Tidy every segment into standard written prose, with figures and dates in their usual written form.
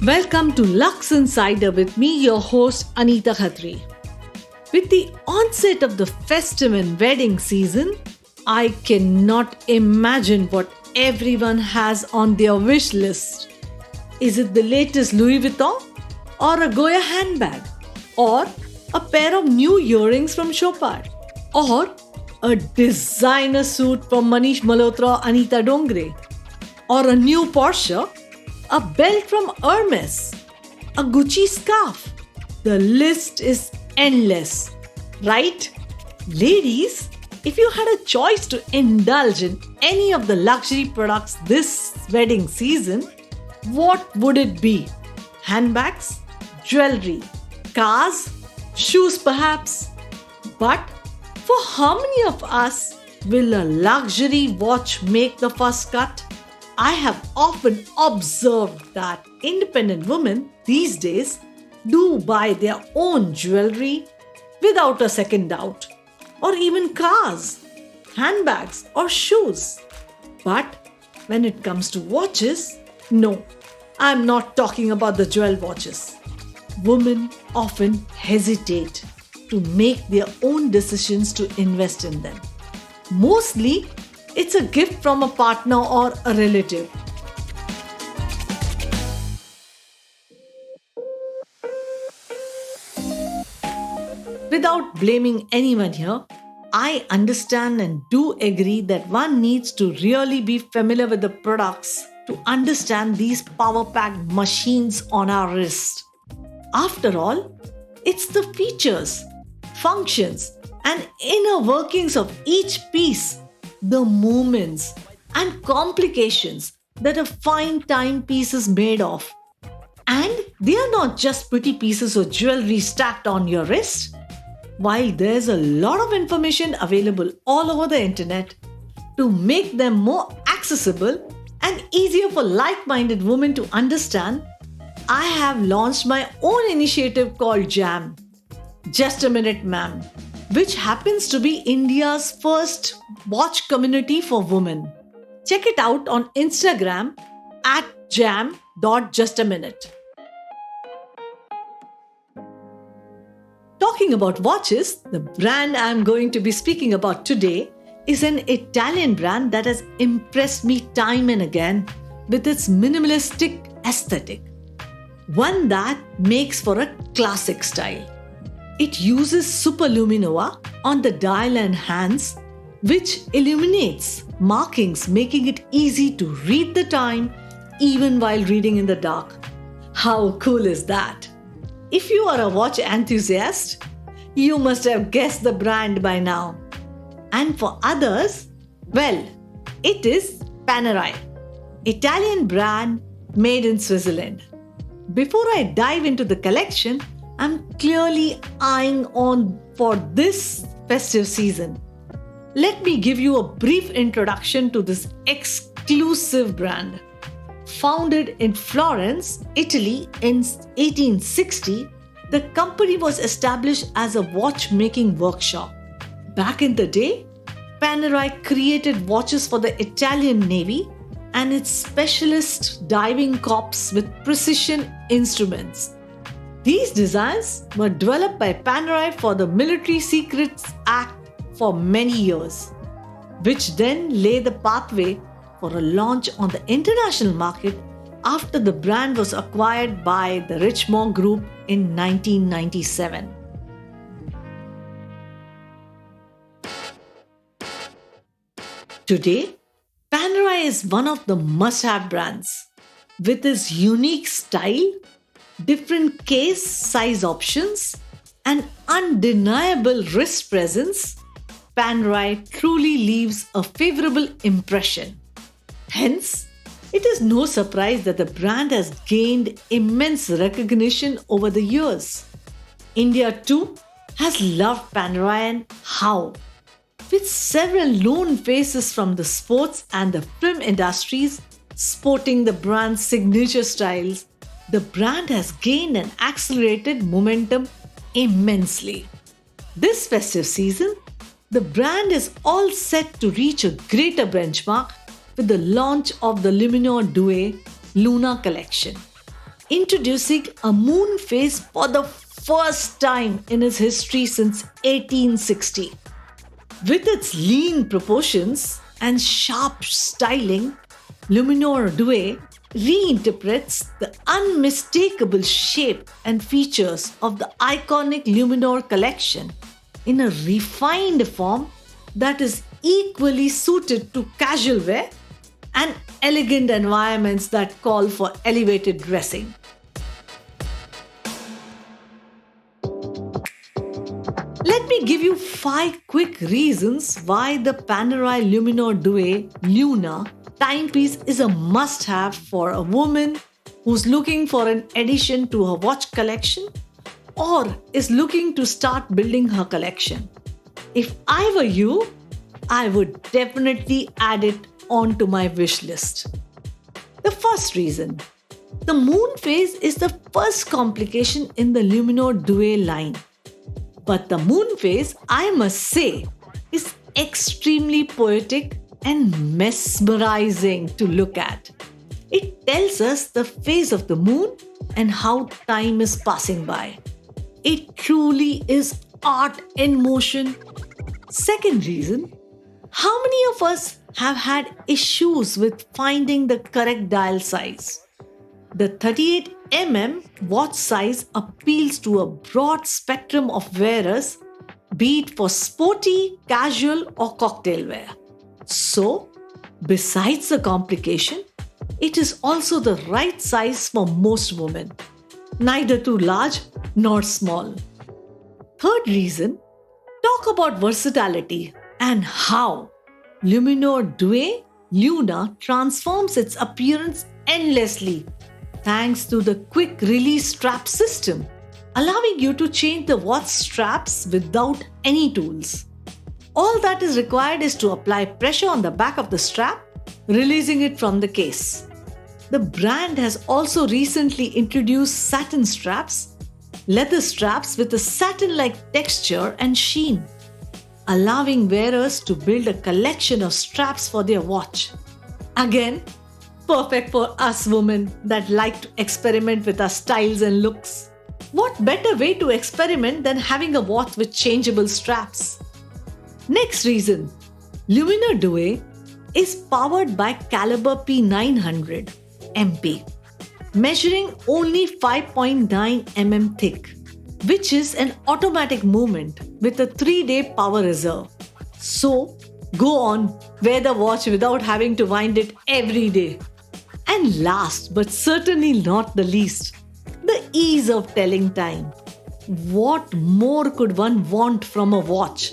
Welcome to Luxe Insider with me, your host Anita Khatri. With the onset of the festive and wedding season, I cannot imagine what everyone has on their wish list. Is it the latest Louis Vuitton? Or a Goyard handbag? Or a pair of new earrings from Chopard? Or a designer suit from Manish Malhotra or Anita Dongre? Or a new Porsche? A belt from Hermes? A Gucci scarf? The list is endless, right? Ladies, if you had a choice to indulge in any of the luxury products this wedding season, what would it be? Handbags? Jewelry? Cars? Shoes perhaps? But for how many of us will a luxury watch make the first cut? I have often observed that independent women these days do buy their own jewelry without a second doubt, or even cars, handbags, or shoes. But when it comes to watches, no, I'm not talking about the jewel watches. Women often hesitate to make their own decisions to invest in them. Mostly, it's a gift from a partner or a relative. Without blaming anyone here, I understand and do agree that one needs to really be familiar with the products to understand these power-packed machines on our wrist. After all, it's the features, functions, and inner workings of each piece, the movements and complications that a fine timepiece is made of. And they are not just pretty pieces of jewelry stacked on your wrist. While there's a lot of information available all over the internet, to make them more accessible and easier for like-minded women to understand, I have launched my own initiative called JAMM, Just a Minute, Maam, which happens to be India's first watch community for women. Check it out on Instagram at jam.justaminute. Talking about watches, the brand I'm going to be speaking about today is an Italian brand that has impressed me time and again with its minimalistic aesthetic. One that makes for a classic style. It uses super Luminor on the dial and hands, which illuminates markings, making it easy to read the time even while reading in the dark. How cool is that? If you are a watch enthusiast, you must have guessed the brand by now. And for others, well, it is Panerai, Italian brand made in Switzerland. Before I dive into the collection, I'm clearly eyeing on for this festive season. Let me give you a brief introduction to this exclusive brand. Founded in Florence, Italy in 1860, the company was established as a watchmaking workshop. Back in the day, Panerai created watches for the Italian Navy and its specialist diving corps with precision instruments. These designs were developed by Panerai for the Military Secrets Act for many years, which then lay the pathway for a launch on the international market after the brand was acquired by the Richemont Group in 1997. Today, Panerai is one of the must-have brands. With its unique style, different case size options, and undeniable wrist presence, Panerai truly leaves a favorable impression. Hence, it is no surprise that the brand has gained immense recognition over the years. India too has loved Panerai, and how? With several known faces from the sports and the film industries sporting the brand's signature styles, the brand has gained and accelerated momentum immensely. This festive season, the brand is all set to reach a greater benchmark with the launch of the Luminor Duet Luna collection. introducing a moon phase for the first time in its history since 1860. With its lean proportions and sharp styling, Luminor Duet reinterprets the unmistakable shape and features of the iconic Luminor collection in a refined form that is equally suited to casual wear and elegant environments that call for elevated dressing. Let me give you 5 quick reasons why the Panerai Luminor Duet Luna timepiece is a must-have for a woman who's looking for an addition to her watch collection or is looking to start building her collection. If I were you, I would definitely add it onto my wish list. The first reason, the moon phase is the first complication in the Luminor Duet line. But the moon phase, I must say, is extremely poetic and mesmerizing to look at. It tells us the phase of the moon and how time is passing by. It truly is art in motion. Second reason, how many of us have had issues with finding the correct dial size? The 38mm watch size appeals to a broad spectrum of wearers, be it for sporty, casual, or cocktail wear. So, besides the complication, it is also the right size for most women, neither too large nor small. Third reason, talk about versatility and how Luminor Duet Luna transforms its appearance endlessly thanks to the quick release strap system, allowing you to change the watch straps without any tools. All that is required is to apply pressure on the back of the strap, releasing it from the case. The brand has also recently introduced satin straps, leather straps with a satin-like texture and sheen, allowing wearers to build a collection of straps for their watch. Again, perfect for us women that like to experiment with our styles and looks. What better way to experiment than having a watch with changeable straps? Next reason, Luminor Duet is powered by caliber P900 MP, measuring only 5.9 mm thick, which is an automatic movement with a 3-day power reserve. So, go on, wear the watch without having to wind it every day. And last but certainly not the least, the ease of telling time. What more could one want from a watch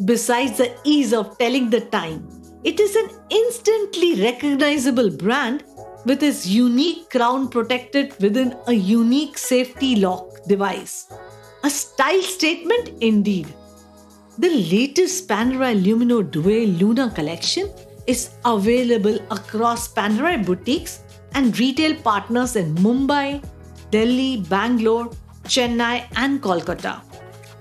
besides the ease of telling the time? It is an instantly recognizable brand with its unique crown protected within a unique safety lock device. A style statement indeed. The latest Panerai Luminor Duet Luna collection is available across Panerai boutiques and retail partners in Mumbai, Delhi, Bangalore, Chennai and Kolkata.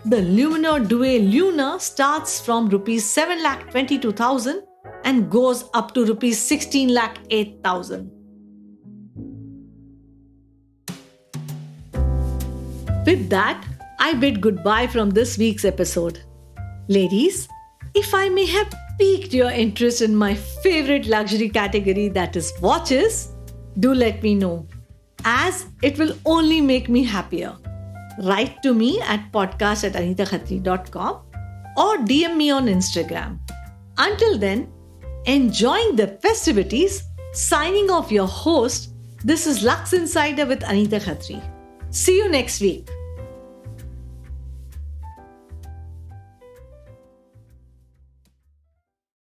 The Luminor Duet Luna starts from Rs 7,22,000 and goes up to Rs 16,08,000. With that, I bid goodbye from this week's episode. Ladies, if I may have piqued your interest in my favorite luxury category, that is watches, do let me know, as it will only make me happier. Write to me at podcast@anitakhatri.com or DM me on Instagram. Until then, enjoying the festivities, signing off your host, this is Luxe Insider with Anita Khatri. See you next week.